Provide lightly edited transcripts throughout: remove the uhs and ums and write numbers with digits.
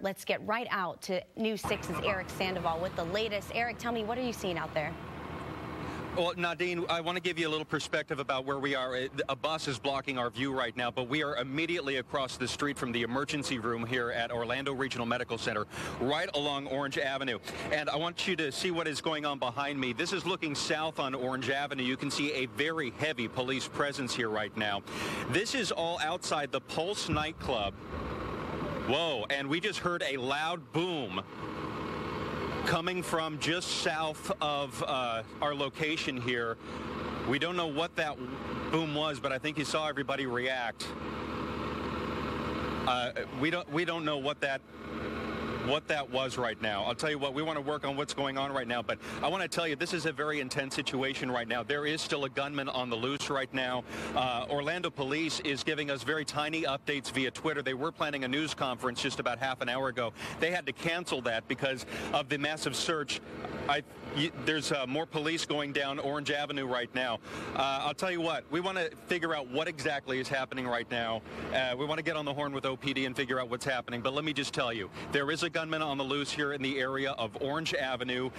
let's get right out to News 6's Erik Sandoval with the latest. Erik, tell me, what are you seeing out there? Well, Nadine, I want to give you a little perspective about where we are. A bus is blocking our view right now, but we are immediately across the street from the emergency room here at Orlando Regional Medical Center, right along Orange Avenue. And I want you to see what is going on behind me. This is looking south on Orange Avenue. You can see a very heavy police presence here right now. This is all outside the Pulse Nightclub. Whoa, and we just heard a loud boom coming from just south of our location here. We don't know what that boom was, but I think you saw everybody react. We don't know what that was right now. I'll tell you what, we want to work on what's going on right now, but I want to tell you, this is a very intense situation right now. There is still a gunman on the loose right now. Orlando Police is giving us very tiny updates via Twitter. They were planning a news conference just about half an hour ago. They had to cancel that because of the massive search. There's more police going down Orange Avenue right now. I'll tell you what, we want to figure out what exactly is happening right now. We want to get on the horn with OPD and figure out what's happening. But let me just tell you, there is a gunman on the loose here in the area of Orange Avenue,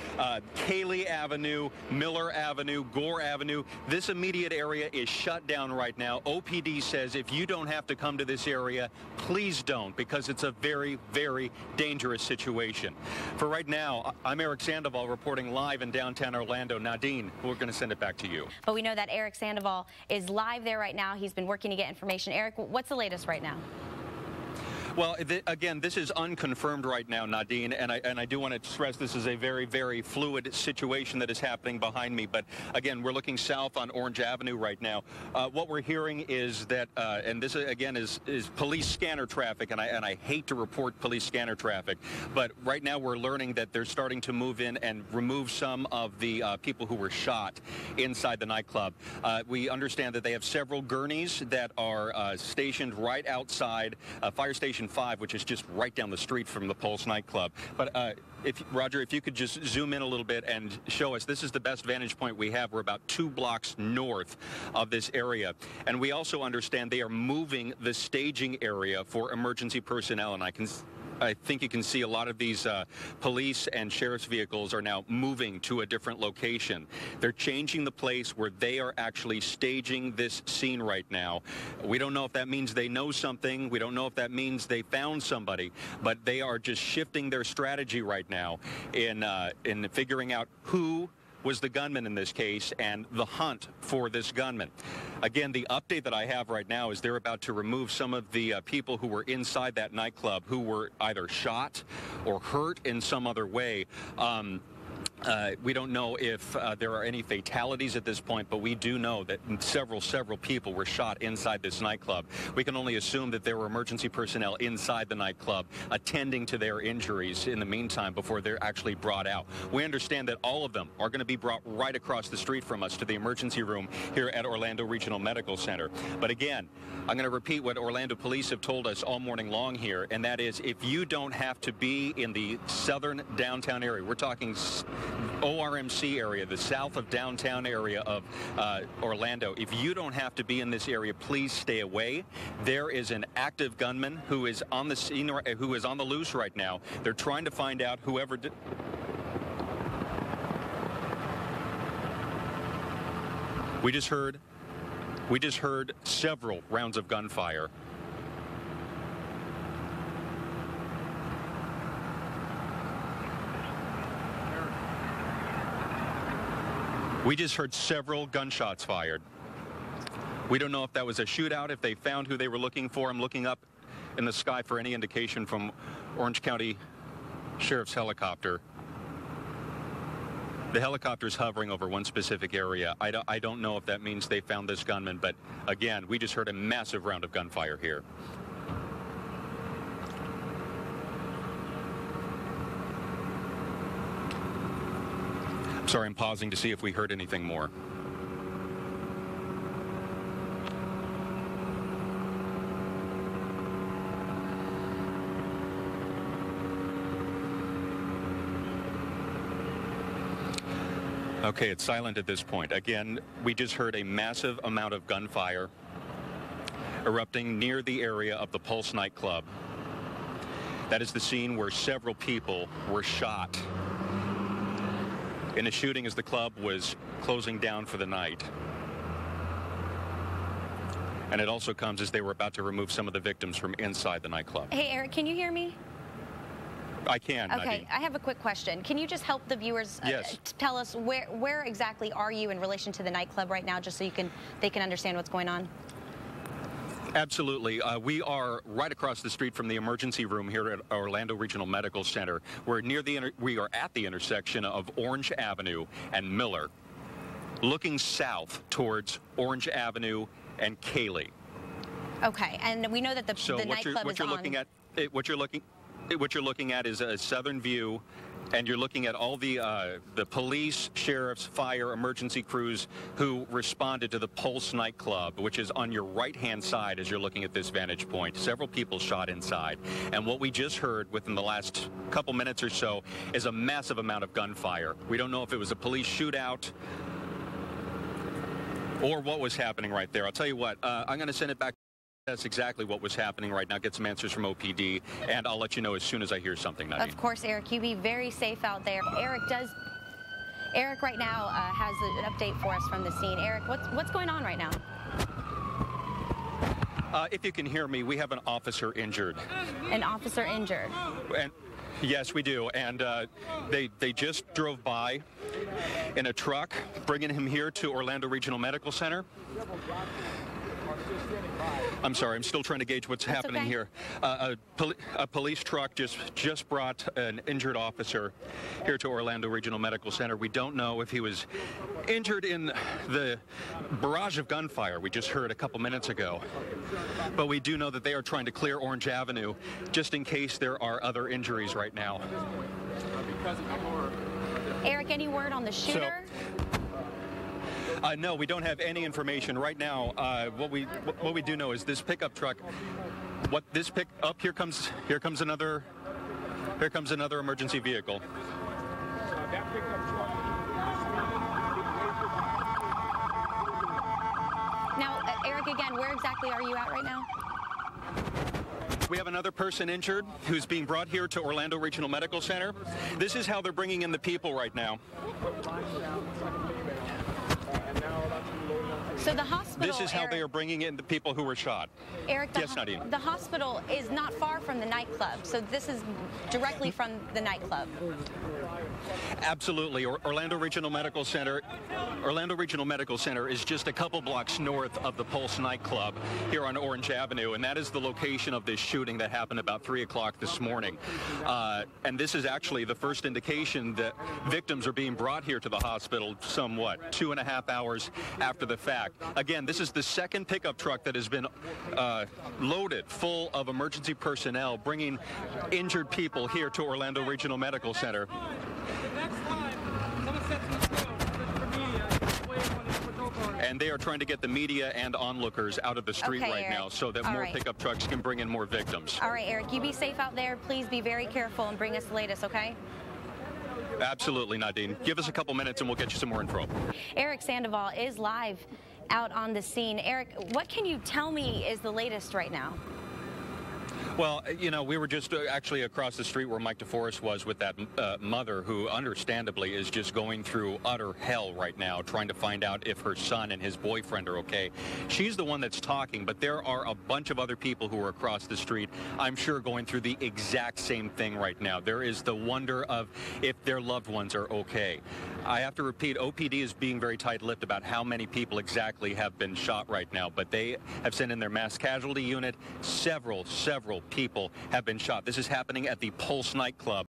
Cayley Avenue, Miller Avenue, Gore Avenue. This immediate area is shut down right now. OPD says if you don't have to come to this area, please don't, because it's a very, very dangerous situation. For right now, I'm Erik Sandoval reporting live in downtown Orlando. Nadine, we're going to send it back to you. But we know that Erik Sandoval is live there right now. He's been working to get information. Erik, what's the latest right now? Well, again, this is unconfirmed right now, Nadine, and I do want to stress this is a very, very fluid situation that is happening behind me. But again, we're looking south on Orange Avenue right now. What we're hearing is that, and this again is police scanner traffic, and I hate to report police scanner traffic, but right now we're learning that they're starting to move in and remove some of the people who were shot inside the nightclub. We understand that they have several gurneys that are stationed right outside Fire Station 5, which is just right down the street from the Pulse Nightclub. But Roger, if you could just zoom in a little bit and show us, this is the best vantage point we have. We're about 2 blocks north of this area. And we also understand they are moving the staging area for emergency personnel, and I think you can see a lot of these police and sheriff's vehicles are now moving to a different location. They're changing the place where they are actually staging this scene right now. We don't know if that means they know something. We don't know if that means they found somebody, but they are just shifting their strategy right now in figuring out who was the gunman in this case and the hunt for this gunman. Again, the update that I have right now is they're about to remove some of the people who were inside that nightclub who were either shot or hurt in some other way. We don't know if there are any fatalities at this point, but we do know that several people were shot inside this nightclub. We can only assume that there were emergency personnel inside the nightclub attending to their injuries in the meantime before they're actually brought out. We understand that all of them are going to be brought right across the street from us to the emergency room here at Orlando Regional Medical Center. But again, I'm going to repeat what Orlando Police have told us all morning long here, and that is if you don't have to be in the southern downtown area, we're talking ORMC area, the south of downtown area of Orlando. If you don't have to be in this area, please stay away. There is an active gunman who is on the scene, who is on the loose right now. They're trying to find out whoever did. We just heard several rounds of gunfire. We just heard several gunshots fired. We don't know if that was a shootout, if they found who they were looking for. I'm looking up in the sky for any indication from Orange County Sheriff's helicopter. The helicopter's hovering over one specific area. I don't know if that means they found this gunman, but again, we just heard a massive round of gunfire here. Sorry, I'm pausing to see if we heard anything more. Okay, it's silent at this point. Again, we just heard a massive amount of gunfire erupting near the area of the Pulse Nightclub. That is the scene where several people were shot in a shooting as the club was closing down for the night. And it also comes as they were about to remove some of the victims from inside the nightclub. Hey, Eric, can you hear me? I can, Okay, Nadine. I have a quick question. Can you just help the viewers Yes. tell us where exactly are you in relation to the nightclub right now, just so they can understand what's going on? Absolutely. We are right across the street from the emergency room here at Orlando Regional Medical Center. We are at the intersection of Orange Avenue and Miller, looking south towards Orange Avenue and Cayley. Okay, and we know that the nightclub is on. What you're looking at is a southern view, and you're looking at all the police, sheriffs, fire, emergency crews who responded to the Pulse Nightclub, which is on your right-hand side as you're looking at this vantage point. Several people shot inside. And what we just heard within the last couple minutes or so is a massive amount of gunfire. We don't know if it was a police shootout or what was happening right there. I'll tell you what, I'm going to send it back. That's exactly what was happening right now. Get some answers from OPD, and I'll let you know as soon as I hear something, Nadine. Of course, Eric, you be very safe out there. Eric right now has an update for us from the scene. Eric, what's going on right now? If you can hear me, we have an officer injured. An officer injured? And yes, we do. And they just drove by in a truck, bringing him here to Orlando Regional Medical Center. I'm sorry, I'm still trying to gauge what's happening here. A police truck just brought an injured officer here to Orlando Regional Medical Center. We don't know if he was injured in the barrage of gunfire we just heard a couple minutes ago. But we do know that they are trying to clear Orange Avenue just in case there are other injuries right now. Eric, any word on the shooter? No, we don't have any information right now. What we do know is this pickup truck. Here comes another emergency vehicle. Now, Eric, again, where exactly are you at right now? We have another person injured who's being brought here to Orlando Regional Medical Center. This is how they're bringing in the people right now. So the hospital, this is how they are bringing in the people who were shot. Eric, yes, Nadine. The hospital is not far from the nightclub, so this is directly from the nightclub. Absolutely. Orlando Regional Medical Center. Orlando Regional Medical Center is just a couple blocks north of the Pulse Nightclub here on Orange Avenue, and that is the location of this shooting that happened about 3 o'clock this morning. And this is actually the first indication that victims are being brought here to the hospital somewhat 2.5 hours after the fact. Again, this is the second pickup truck that has been loaded full of emergency personnel bringing injured people here to Orlando Regional Medical Center. And they are trying to get the media and onlookers out of the street right now so that more pickup trucks can bring in more victims. All right, Eric, you be safe out there. Please be very careful and bring us the latest, okay? Absolutely, Nadine. Give us a couple minutes and we'll get you some more info. Erik Sandoval is live out on the scene. Eric, what can you tell me is the latest right now? Well, you know, we were just actually across the street where Mike DeForest was with that mother who understandably is just going through utter hell right now, trying to find out if her son and his boyfriend are okay. She's the one that's talking, but there are a bunch of other people who are across the street, I'm sure, going through the exact same thing right now. There is the wonder of if their loved ones are okay. I have to repeat, OPD is being very tight-lipped about how many people exactly have been shot right now, but they have sent in their mass casualty unit. Several people have been shot. This is happening at the Pulse Nightclub